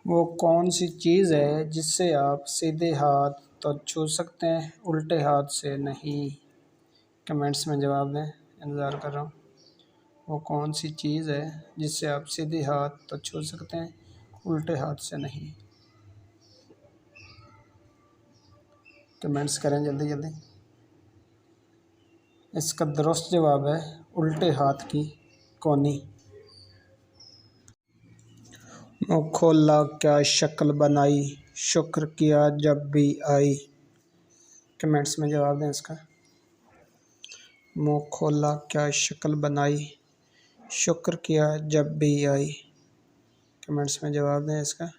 वो कौन सी चीज़ है जिससे आप सीधे हाथ तो छू सकते हैं, उल्टे हाथ से नहीं? कमेंट्स में जवाब दें, इंतज़ार कर रहा हूँ। वो कौन सी चीज़ है जिससे आप सीधे हाथ तो छू सकते हैं, उल्टे हाथ से नहीं? कमेंट्स करें जल्दी जल्दी। इसका दुरुस्त जवाब है उल्टे हाथ की कोनी। मुँह खोला क्या शक्ल बनाई, शुक्र किया जब भी आई? कमेंट्स में जवाब दें इसका। मुँह खोला क्या शक्ल बनाई, शुक्र किया जब भी आई? कमेंट्स में जवाब दें इसका।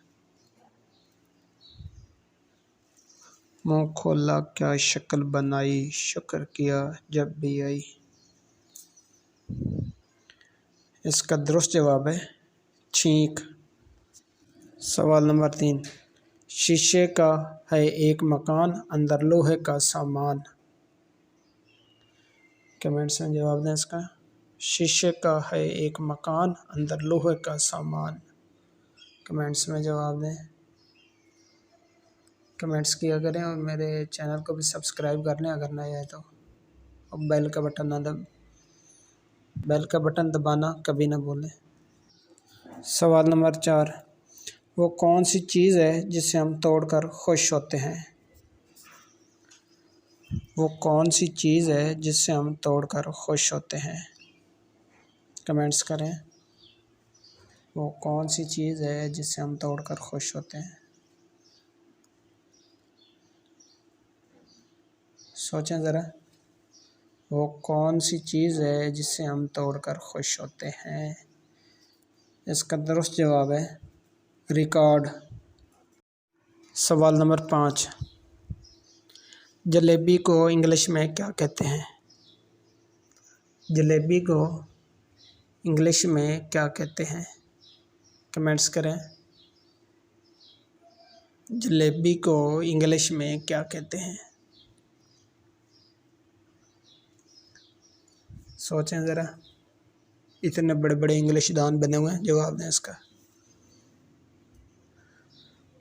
मुँह खोला क्या शक्ल बनाई, शुक्र किया जब भी आई? इसका दुरुस्त जवाब है छींक। सवाल नंबर 3। शीशे का है एक मकान, अंदर लोहे का सामान। कमेंट्स में जवाब दें इसका। शीशे का है एक मकान, अंदर लोहे का सामान। कमेंट्स में जवाब दें। कमेंट्स किया करें और मेरे चैनल को भी सब्सक्राइब कर लें अगर नए आए तो, और बेल का बटन दबाना कभी ना भूलें। सवाल नंबर 4। वो कौन सी चीज़ है जिसे हम तोड़कर खुश होते हैं? वो कौन सी चीज़ है जिससे हम तोड़कर खुश होते हैं? कमेंट्स करें। वो कौन सी चीज़ है जिससे हम तोड़कर खुश होते हैं? सोचें ज़रा। वो कौन सी चीज़ है जिससे हम तोड़कर खुश होते हैं? इसका दुरुस्त जवाब है रिकॉर्ड। सवाल नंबर 5। जलेबी को इंग्लिश में क्या कहते हैं? जलेबी को इंग्लिश में क्या कहते हैं? कमेंट्स करें। जलेबी को इंग्लिश में क्या कहते हैं? सोचें ज़रा। इतने बड़े बड़े इंग्लिश दान बने हुए हैं, जवाब दें इसका।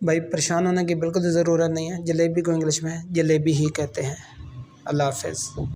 भाई परेशान होने की बिल्कुल ज़रूरत नहीं है, जलेबी को इंग्लिश में जलेबी ही कहते हैं। अल्लाह हाफ़िज़।